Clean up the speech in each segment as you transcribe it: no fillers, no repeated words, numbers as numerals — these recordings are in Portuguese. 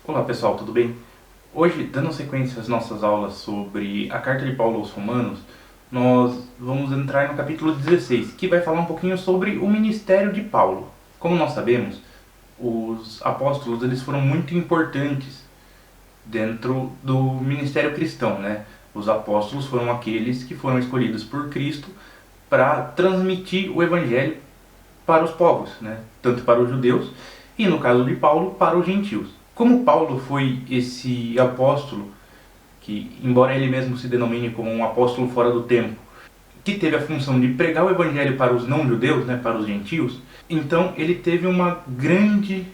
Olá pessoal, tudo bem? Hoje, dando sequência às nossas aulas sobre a carta de Paulo aos Romanos, nós vamos entrar no capítulo 16, que vai falar um pouquinho sobre o ministério de Paulo. Como nós sabemos, os apóstolos eles foram muito importantes dentro do ministério cristão, né? Os apóstolos foram aqueles que foram escolhidos por Cristo para transmitir o evangelho para os povos, né? Tanto para os judeus e, no caso de Paulo, para os gentios. Como Paulo foi esse apóstolo, que embora ele mesmo se denomine como um apóstolo fora do tempo, que teve a função de pregar o evangelho para os não-judeus, né, para os gentios, então ele teve uma grande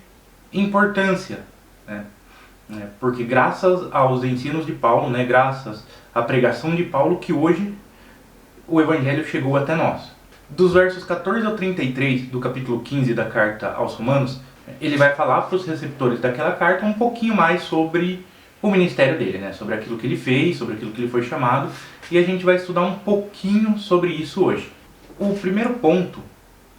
importância, né? Porque graças aos ensinos de Paulo, né, graças à pregação de Paulo, que hoje o evangelho chegou até nós. Dos versos 14 ao 33 do capítulo 15 da carta aos Romanos, ele vai falar para os receptores daquela carta um pouquinho mais sobre o ministério dele, né? Sobre aquilo que ele fez, sobre aquilo que ele foi chamado, e a gente vai estudar um pouquinho sobre isso hoje. O primeiro ponto,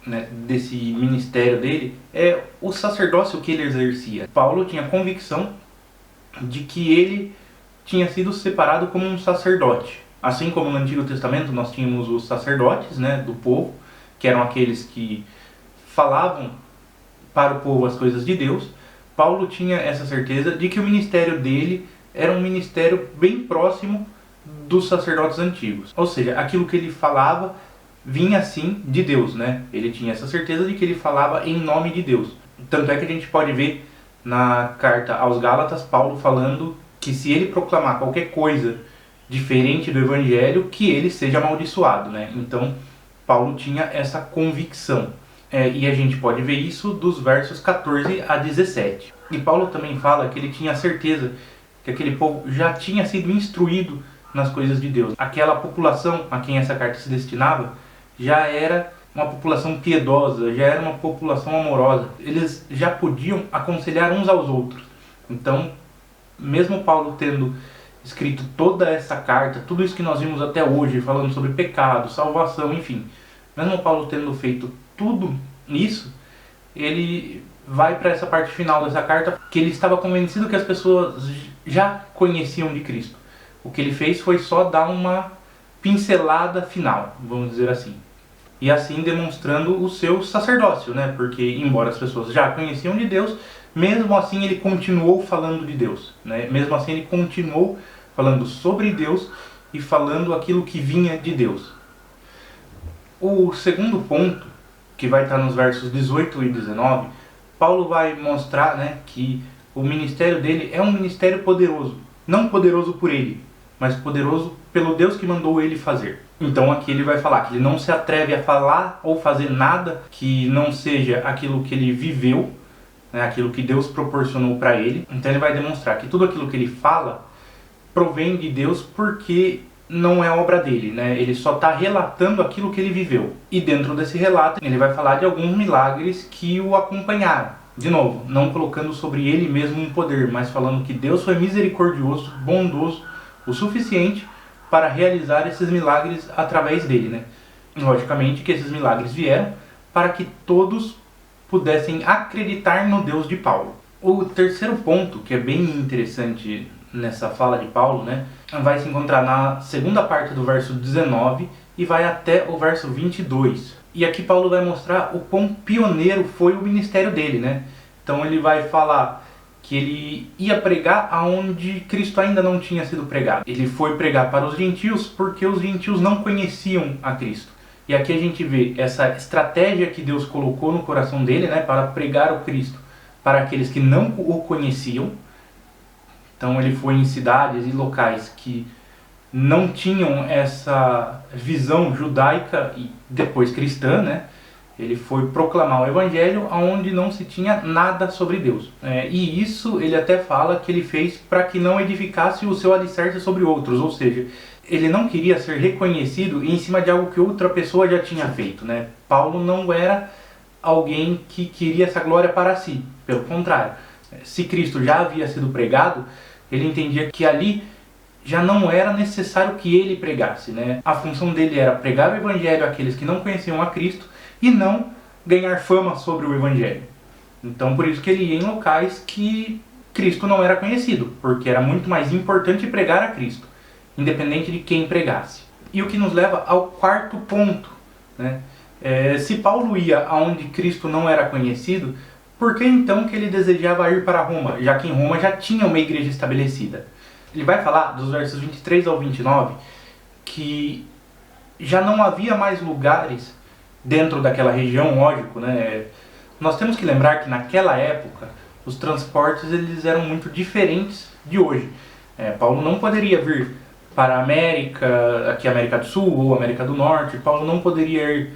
né, desse ministério dele é o sacerdócio que ele exercia. Paulo tinha convicção de que ele tinha sido separado como um sacerdote. Assim como no Antigo Testamento nós tínhamos os sacerdotes, né, do povo, que eram aqueles que falavam para o povo as coisas de Deus, Paulo tinha essa certeza de que o ministério dele era um ministério bem próximo dos sacerdotes antigos. Ou seja, aquilo que ele falava vinha assim de Deus, né? Ele tinha essa certeza de que ele falava em nome de Deus. Tanto é que a gente pode ver na carta aos Gálatas, Paulo falando que se ele proclamar qualquer coisa diferente do evangelho, que ele seja amaldiçoado, né? Então, Paulo tinha essa convicção. E a gente pode ver isso dos versos 14 a 17. E Paulo também fala que ele tinha certeza que aquele povo já tinha sido instruído nas coisas de Deus. Aquela população a quem essa carta se destinava já era uma população piedosa, já era uma população amorosa. Eles já podiam aconselhar uns aos outros. Então, mesmo Paulo tendo escrito toda essa carta, tudo isso que nós vimos até hoje, falando sobre pecado, salvação, enfim, mesmo Paulo tendo feito tudo isso, ele vai para essa parte final dessa carta, que ele estava convencido que as pessoas já conheciam de Cristo. O que ele fez foi só dar uma pincelada final, vamos dizer assim. E assim demonstrando o seu sacerdócio, né? Porque embora as pessoas já conheciam de Deus, mesmo assim ele continuou falando de Deus, né? Mesmo assim ele continuou falando sobre Deus e falando aquilo que vinha de Deus. O segundo ponto, que vai estar nos versos 18 e 19, Paulo vai mostrar, né, que o ministério dele é um ministério poderoso. Não poderoso por ele, mas poderoso pelo Deus que mandou ele fazer. Então aqui ele vai falar que ele não se atreve a falar ou fazer nada que não seja aquilo que ele viveu, né, aquilo que Deus proporcionou para ele. Então ele vai demonstrar que tudo aquilo que ele fala provém de Deus porque não é obra dele, né? Ele só está relatando aquilo que ele viveu. E dentro desse relato ele vai falar de alguns milagres que o acompanharam. De novo, não colocando sobre ele mesmo um poder, mas falando que Deus foi misericordioso, bondoso, o suficiente para realizar esses milagres através dele, né? Logicamente que esses milagres vieram para que todos pudessem acreditar no Deus de Paulo. O terceiro ponto, que é bem interessante nessa fala de Paulo, né, vai se encontrar na segunda parte do verso 19 e vai até o verso 22. E aqui Paulo vai mostrar o quão pioneiro foi o ministério dele, né? Então ele vai falar que ele ia pregar aonde Cristo ainda não tinha sido pregado. Ele foi pregar para os gentios porque os gentios não conheciam a Cristo. E aqui a gente vê essa estratégia que Deus colocou no coração dele, né, para pregar o Cristo para aqueles que não o conheciam. Então ele foi em cidades e locais que não tinham essa visão judaica e depois cristã, né? Ele foi proclamar o evangelho onde não se tinha nada sobre Deus. E isso ele até fala que ele fez para que não edificasse o seu alicerce sobre outros, ou seja, ele não queria ser reconhecido em cima de algo que outra pessoa já tinha feito, né? Paulo não era alguém que queria essa glória para si, pelo contrário. Se Cristo já havia sido pregado, ele entendia que ali já não era necessário que ele pregasse, né? A função dele era pregar o evangelho àqueles que não conheciam a Cristo e não ganhar fama sobre o evangelho. Então por isso que ele ia em locais que Cristo não era conhecido, porque era muito mais importante pregar a Cristo, independente de quem pregasse. E o que nos leva ao quarto ponto, né? Se Paulo ia aonde Cristo não era conhecido, por que então que ele desejava ir para Roma, já que em Roma já tinha uma igreja estabelecida? Ele vai falar, dos versos 23 ao 29, que já não havia mais lugares dentro daquela região, lógico, né? Nós temos que lembrar que naquela época os transportes eles eram muito diferentes de hoje. Paulo não poderia vir para a América, aqui América do Sul ou América do Norte. Paulo não poderia ir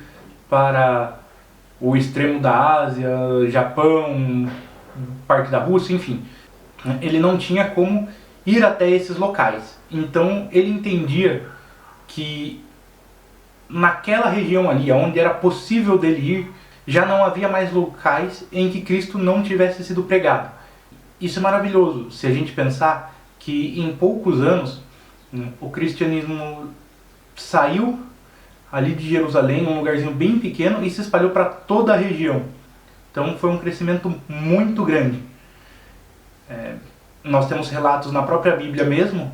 para o extremo da Ásia, Japão, parte da Rússia, enfim. Ele não tinha como ir até esses locais. Então ele entendia que naquela região ali, onde era possível dele ir, já não havia mais locais em que Cristo não tivesse sido pregado. Isso é maravilhoso, se a gente pensar que em poucos anos o cristianismo saiu ali de Jerusalém, um lugarzinho bem pequeno, e se espalhou para toda a região. Então foi um crescimento muito grande. Nós temos relatos na própria Bíblia mesmo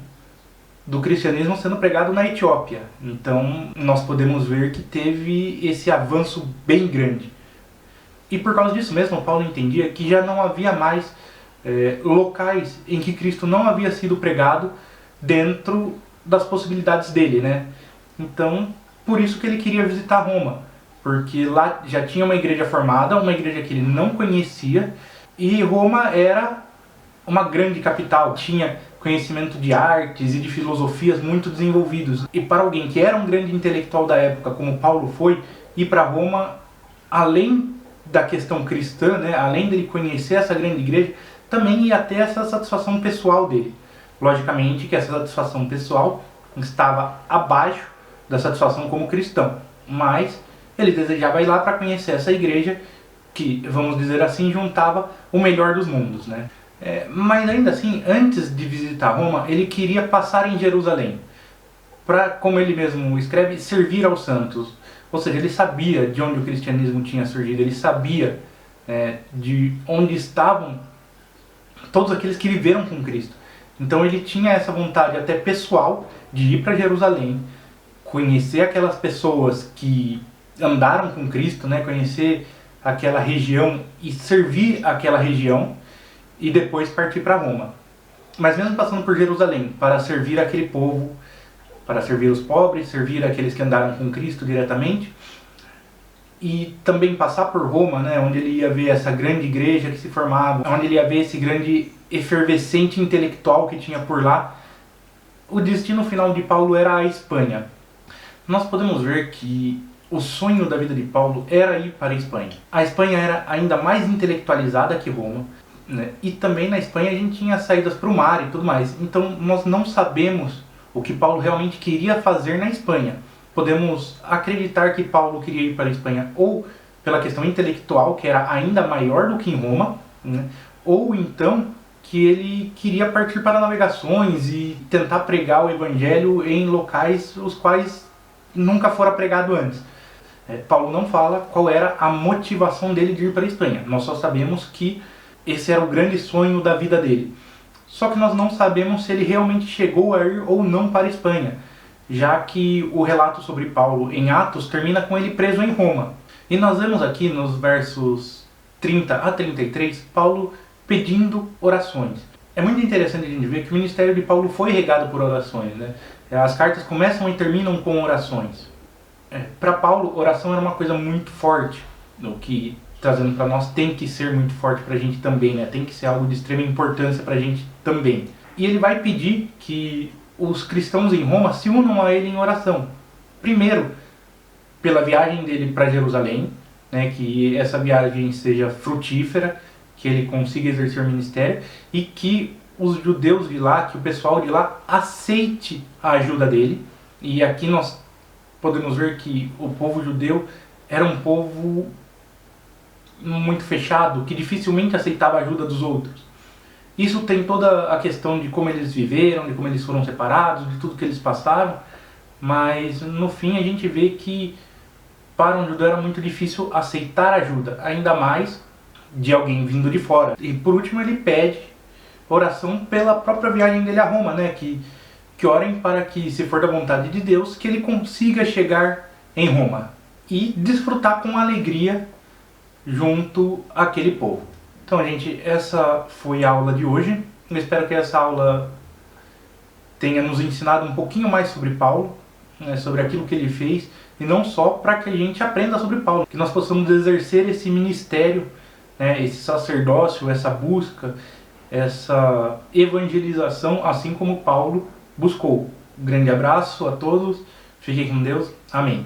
do cristianismo sendo pregado na Etiópia. Então nós podemos ver que teve esse avanço bem grande. E por causa disso mesmo, Paulo entendia que já não havia mais locais em que Cristo não havia sido pregado dentro das possibilidades dele, né? Então, por isso que ele queria visitar Roma, porque lá já tinha uma igreja formada, uma igreja que ele não conhecia, e Roma era uma grande capital, tinha conhecimento de artes e de filosofias muito desenvolvidos. E para alguém que era um grande intelectual da época, como Paulo foi, ir para Roma, além da questão cristã, né, além dele conhecer essa grande igreja, também ia ter essa satisfação pessoal dele. Logicamente que essa satisfação pessoal estava abaixo da satisfação como cristão, mas ele desejava ir lá para conhecer essa igreja que, vamos dizer assim, juntava o melhor dos mundos, né? Mas ainda assim, antes de visitar Roma, ele queria passar em Jerusalém para, como ele mesmo escreve, servir aos santos. Ou seja, ele sabia de onde o cristianismo tinha surgido, ele sabia de onde estavam todos aqueles que viveram com Cristo. Então ele tinha essa vontade até pessoal de ir para Jerusalém, conhecer aquelas pessoas que andaram com Cristo, né? Conhecer aquela região e servir aquela região, e depois partir para Roma. Mas mesmo passando por Jerusalém, para servir aquele povo, para servir os pobres, servir aqueles que andaram com Cristo diretamente, e também passar por Roma, né, onde ele ia ver essa grande igreja que se formava, onde ele ia ver esse grande efervescente intelectual que tinha por lá, o destino final de Paulo era a Espanha. Nós podemos ver que o sonho da vida de Paulo era ir para a Espanha. A Espanha era ainda mais intelectualizada que Roma, né? E também na Espanha a gente tinha saídas para o mar e tudo mais. Então nós não sabemos o que Paulo realmente queria fazer na Espanha. Podemos acreditar que Paulo queria ir para a Espanha ou pela questão intelectual, que era ainda maior do que em Roma, né? Ou então que ele queria partir para navegações e tentar pregar o evangelho em locais os quais nunca fora pregado antes. Paulo não fala qual era a motivação dele de ir para a Espanha. Nós só sabemos que esse era o grande sonho da vida dele. Só que nós não sabemos se ele realmente chegou a ir ou não para a Espanha, já que o relato sobre Paulo em Atos termina com ele preso em Roma. E nós vemos aqui nos versos 30 a 33, Paulo pedindo orações. É muito interessante a gente ver que o ministério de Paulo foi regado por orações, né? As cartas começam e terminam com orações. Para Paulo, oração era uma coisa muito forte, o que, trazendo para nós, tem que ser muito forte para a gente também, né? Tem que ser algo de extrema importância para a gente também. E ele vai pedir que os cristãos em Roma se unam a ele em oração. Primeiro, pela viagem dele para Jerusalém, né? Que essa viagem seja frutífera, que ele consiga exercer o ministério e que os judeus de lá, que o pessoal de lá aceite a ajuda dele. E aqui nós podemos ver que o povo judeu era um povo muito fechado, que dificilmente aceitava a ajuda dos outros. Isso tem toda a questão de como eles viveram, de como eles foram separados, de tudo que eles passaram, mas no fim a gente vê que para um judeu era muito difícil aceitar ajuda, ainda mais de alguém vindo de fora. E por último ele pede oração pela própria viagem dele a Roma, né? Que orem para que, se for da vontade de Deus, que ele consiga chegar em Roma e desfrutar com alegria junto àquele povo. Então, gente, essa foi a aula de hoje. Eu espero que essa aula tenha nos ensinado um pouquinho mais sobre Paulo, né, sobre aquilo que ele fez, e não só para que a gente aprenda sobre Paulo, que nós possamos exercer esse ministério, né, esse sacerdócio, essa busca, essa evangelização, assim como Paulo buscou. Um grande abraço a todos, fiquem com Deus, amém.